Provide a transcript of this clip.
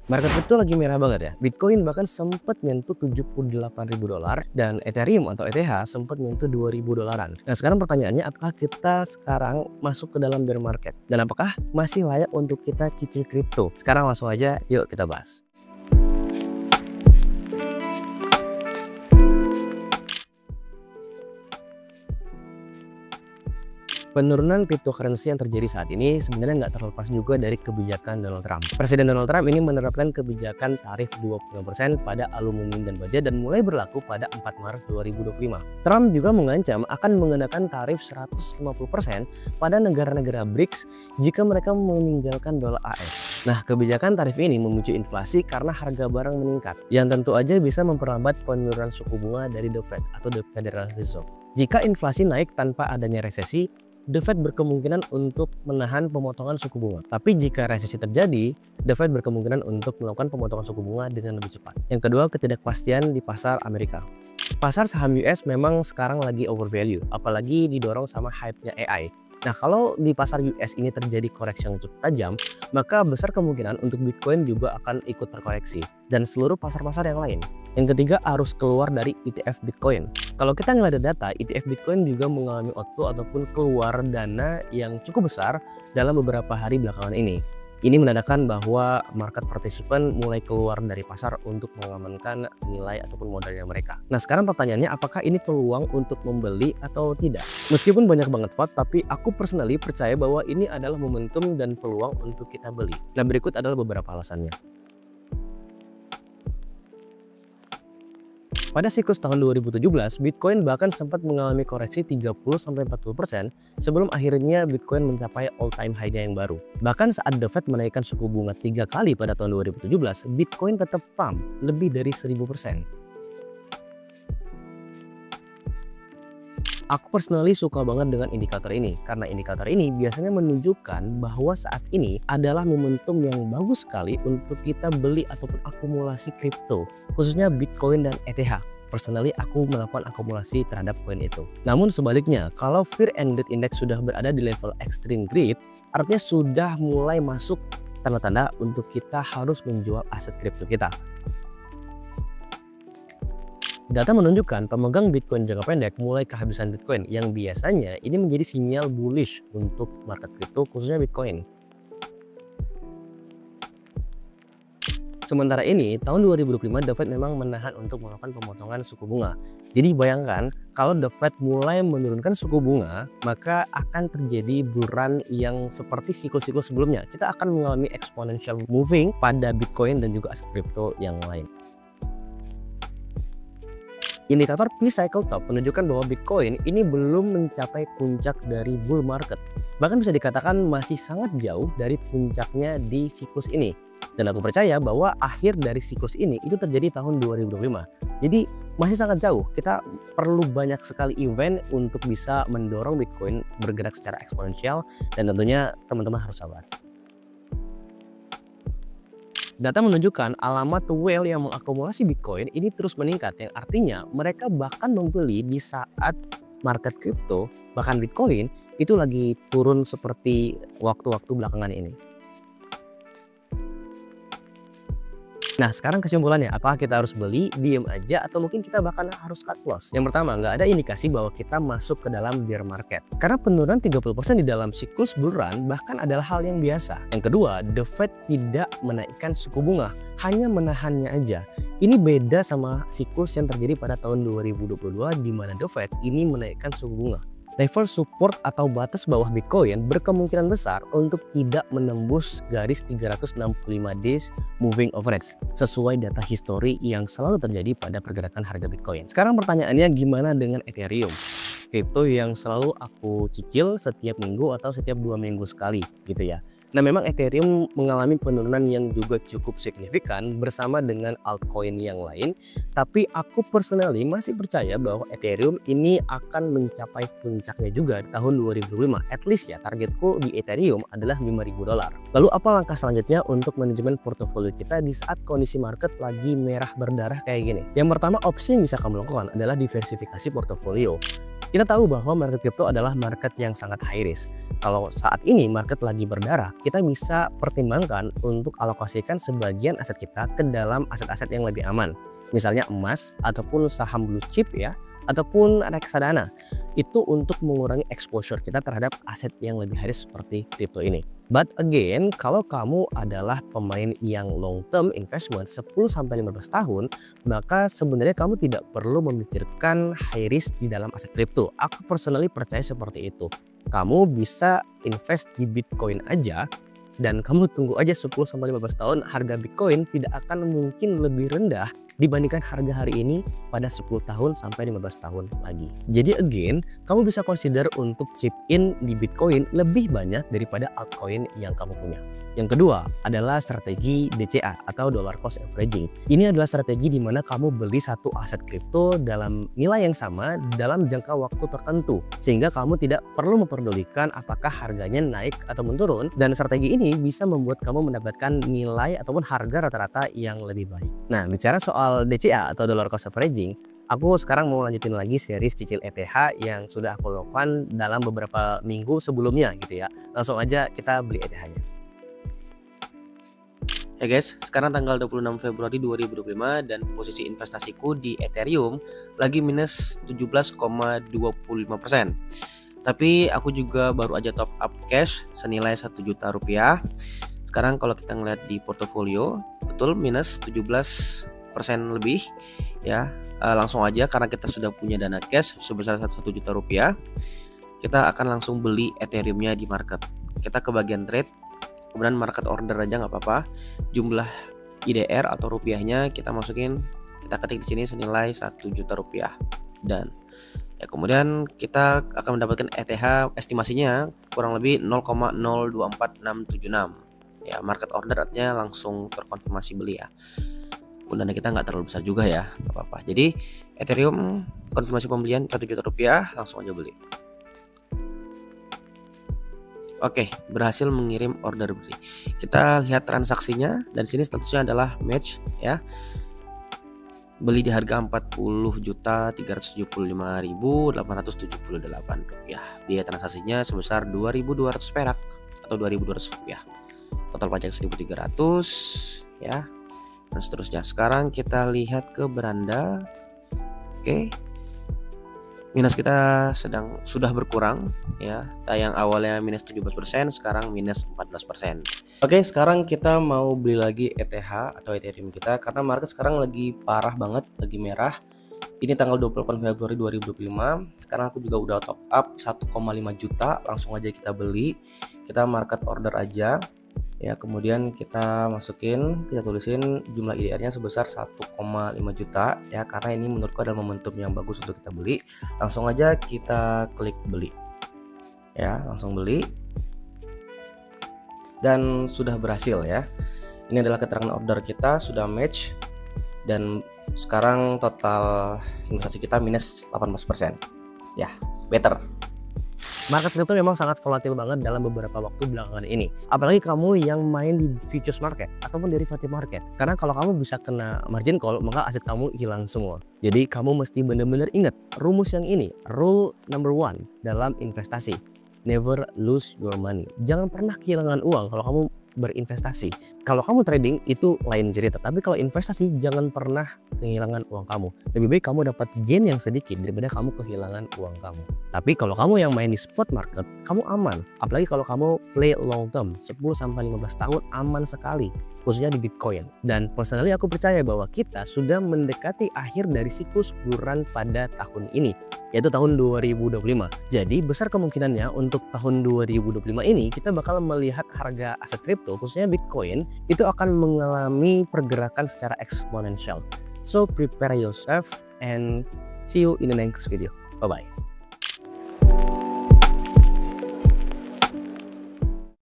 Market crypto lagi merah banget ya. Bitcoin bahkan sempat nyentuh $78.000 dan Ethereum atau ETH sempat nyentuh $2.000-an. Nah, sekarang pertanyaannya, apakah kita sekarang masuk ke dalam bear market? Dan apakah masih layak untuk kita cicil kripto? Sekarang langsung aja yuk kita bahas. Penurunan cryptocurrency yang terjadi saat ini sebenarnya nggak terlepas juga dari kebijakan Donald Trump. Presiden Donald Trump ini menerapkan kebijakan tarif 25% pada aluminium dan baja dan mulai berlaku pada 4 Maret 2025. Trump juga mengancam akan mengenakan tarif 150% pada negara-negara BRICS jika mereka meninggalkan dolar AS. Nah, kebijakan tarif ini memicu inflasi karena harga barang meningkat, yang tentu aja bisa memperlambat penurunan suku bunga dari The Fed atau The Federal Reserve. Jika inflasi naik tanpa adanya resesi, The Fed berkemungkinan untuk menahan pemotongan suku bunga. Tapi jika resesi terjadi, The Fed berkemungkinan untuk melakukan pemotongan suku bunga dengan lebih cepat. Yang kedua, ketidakpastian di pasar Amerika. Pasar saham US memang sekarang lagi overvalue, apalagi didorong sama hype-nya AI. Nah, kalau di pasar US ini terjadi koreksi yang cukup tajam, maka besar kemungkinan untuk Bitcoin juga akan ikut terkoreksi, dan seluruh pasar-pasar yang lain. Yang ketiga, arus keluar dari ETF Bitcoin. Kalau kita ngelihat data, ETF Bitcoin juga mengalami outflow ataupun keluar dana yang cukup besar dalam beberapa hari belakangan ini. Ini menandakan bahwa market participant mulai keluar dari pasar untuk mengamankan nilai ataupun modalnya mereka. Nah, sekarang pertanyaannya, apakah ini peluang untuk membeli atau tidak? Meskipun banyak banget vote, tapi aku personally percaya bahwa ini adalah momentum dan peluang untuk kita beli. Nah, berikut adalah beberapa alasannya. Pada siklus tahun 2017, Bitcoin bahkan sempat mengalami koreksi 30-40% sebelum akhirnya Bitcoin mencapai all-time high-nya yang baru. Bahkan saat The Fed menaikkan suku bunga 3 kali pada tahun 2017, Bitcoin tetap pump lebih dari 1000%. Aku personally suka banget dengan indikator ini, karena indikator ini biasanya menunjukkan bahwa saat ini adalah momentum yang bagus sekali untuk kita beli ataupun akumulasi kripto, khususnya Bitcoin dan ETH. Personally, aku melakukan akumulasi terhadap koin itu. Namun sebaliknya, kalau Fear and Greed Index sudah berada di level extreme greed, artinya sudah mulai masuk tanda-tanda untuk kita harus menjual aset kripto kita. Data menunjukkan pemegang Bitcoin jangka pendek mulai kehabisan Bitcoin, yang biasanya ini menjadi sinyal bullish untuk market kripto khususnya Bitcoin. Sementara ini, tahun 2025 The Fed memang menahan untuk melakukan pemotongan suku bunga. Jadi bayangkan kalau The Fed mulai menurunkan suku bunga, maka akan terjadi bull run yang seperti siklus-siklus sebelumnya. Kita akan mengalami exponential moving pada Bitcoin dan juga aset kripto yang lain. Indikator P-Cycle Top menunjukkan bahwa Bitcoin ini belum mencapai puncak dari bull market. Bahkan bisa dikatakan masih sangat jauh dari puncaknya di siklus ini. Dan aku percaya bahwa akhir dari siklus ini itu terjadi tahun 2025. Jadi masih sangat jauh. Kita perlu banyak sekali event untuk bisa mendorong Bitcoin bergerak secara eksponensial, dan tentunya teman-teman harus sabar. Data menunjukkan alamat whale yang mengakumulasi Bitcoin ini terus meningkat, yang artinya mereka bahkan membeli di saat market kripto, bahkan Bitcoin, itu lagi turun seperti waktu-waktu belakangan ini. Nah, sekarang kesimpulannya, apakah kita harus beli, diem aja, atau mungkin kita bahkan harus cut loss? Yang pertama, nggak ada indikasi bahwa kita masuk ke dalam bear market. Karena penurunan 30% di dalam siklus bull run bahkan adalah hal yang biasa. Yang kedua, The Fed tidak menaikkan suku bunga, hanya menahannya aja. Ini beda sama siklus yang terjadi pada tahun 2022 di mana The Fed ini menaikkan suku bunga. Level support atau batas bawah Bitcoin berkemungkinan besar untuk tidak menembus garis 365 days moving average sesuai data histori yang selalu terjadi pada pergerakan harga Bitcoin. Sekarang pertanyaannya, gimana dengan Ethereum? Kripto yang selalu aku cicil setiap minggu atau setiap 2 minggu sekali gitu ya. Nah, memang Ethereum mengalami penurunan yang juga cukup signifikan bersama dengan altcoin yang lain, tapi aku personally masih percaya bahwa Ethereum ini akan mencapai puncaknya juga di tahun 2025. At least ya, targetku di Ethereum adalah $5.000. Lalu apa langkah selanjutnya untuk manajemen portofolio kita di saat kondisi market lagi merah berdarah kayak gini? Yang pertama, opsi yang bisa kamu lakukan adalah diversifikasi portofolio. Kita tahu bahwa market kripto adalah market yang sangat high risk. Kalau saat ini market lagi berdarah, kita bisa pertimbangkan untuk alokasikan sebagian aset kita ke dalam aset-aset yang lebih aman. Misalnya emas ataupun saham blue chip ya, ataupun reksadana. Itu untuk mengurangi exposure kita terhadap aset yang lebih high risk seperti kripto ini. But again, kalau kamu adalah pemain yang long term investment 10-15 tahun, maka sebenarnya kamu tidak perlu memikirkan high risk di dalam aset kripto. Aku personally percaya seperti itu. Kamu bisa invest di Bitcoin aja dan kamu tunggu aja 10-15 tahun, harga Bitcoin tidak akan mungkin lebih rendah dibandingkan harga hari ini pada 10 tahun sampai 15 tahun lagi. Jadi again, kamu bisa consider untuk chip in di Bitcoin lebih banyak daripada altcoin yang kamu punya. Yang kedua adalah strategi DCA atau dollar cost averaging. Ini adalah strategi di mana kamu beli satu aset kripto dalam nilai yang sama dalam jangka waktu tertentu, sehingga kamu tidak perlu memperdulikan apakah harganya naik atau menurun, dan strategi ini bisa membuat kamu mendapatkan nilai ataupun harga rata-rata yang lebih baik. Nah, bicara soal DCA atau dollar cost averaging, aku sekarang mau lanjutin lagi series cicil ETH yang sudah aku lakukan dalam beberapa minggu sebelumnya gitu ya. Langsung aja kita beli ETH-nya. Ya guys, sekarang tanggal 26 Februari 2025 dan posisi investasiku di Ethereum lagi minus 17,25%. Tapi aku juga baru aja top up cash senilai 1 juta rupiah. Sekarang kalau kita ngeliat di portofolio, betul minus 17% lebih ya. Langsung aja karena kita sudah punya dana cash sebesar 1 juta rupiah, kita akan langsung beli Ethereum-nya di market. Kita ke bagian trade, kemudian market order aja nggak apa-apa. Jumlah IDR atau rupiahnya kita masukin, kita ketik di sini senilai 1 juta rupiah dan ya, kemudian kita akan mendapatkan ETH estimasinya kurang lebih 0,024676. Ya, market order artinya langsung terkonfirmasi beli ya. Dana kita nggak terlalu besar juga ya, nggak apa-apa. Jadi Ethereum konfirmasi pembelian 1 juta rupiah, langsung aja beli. Oke, berhasil mengirim order beli. Kita lihat transaksinya dan sini statusnya adalah match ya. Beli di harga 40.375.878 rupiah. Biaya transaksinya sebesar 2.200 perak atau 2.200 rupiah. Total pajak 1.300 ya. Dan seterusnya. Sekarang kita lihat ke beranda. Oke. Minus kita sudah berkurang ya. Yang awalnya minus 17%, sekarang minus 14%. Oke, sekarang kita mau beli lagi ETH atau Ethereum kita karena market sekarang lagi parah banget, lagi merah. Ini tanggal 28 Februari 2025. Sekarang aku juga udah top up 1,5 juta, langsung aja kita beli. Kita market order aja. Ya, kemudian kita masukin, kita tulisin jumlah IDR-nya sebesar 1,5 juta ya, karena ini menurutku adalah momentum yang bagus untuk kita beli. Langsung aja kita klik beli. Ya, langsung beli. Dan sudah berhasil ya. Ini adalah keterangan order kita sudah match dan sekarang total investasi kita minus 18%. Ya, better. Market kripto memang sangat volatil banget dalam beberapa waktu belakangan ini. Apalagi kamu yang main di futures market ataupun derivative market. Karena kalau kamu bisa kena margin call, maka aset kamu hilang semua. Jadi kamu mesti benar-benar ingat rumus yang ini, rule number 1 dalam investasi. Never lose your money. Jangan pernah kehilangan uang kalau kamu berinvestasi. Kalau kamu trading itu lain cerita, tapi kalau investasi jangan pernah kehilangan uang kamu. Lebih baik kamu dapat gain yang sedikit daripada kamu kehilangan uang kamu. Tapi kalau kamu yang main di spot market, kamu aman. Apalagi kalau kamu play long term, 10-15 tahun aman sekali, khususnya di Bitcoin. Dan personally aku percaya bahwa kita sudah mendekati akhir dari siklus bulan pada tahun ini, yaitu tahun 2025. Jadi besar kemungkinannya untuk tahun 2025 ini kita bakal melihat harga aset kripto khususnya Bitcoin itu akan mengalami pergerakan secara eksponensial. So prepare yourself and see you in the next video. Bye bye.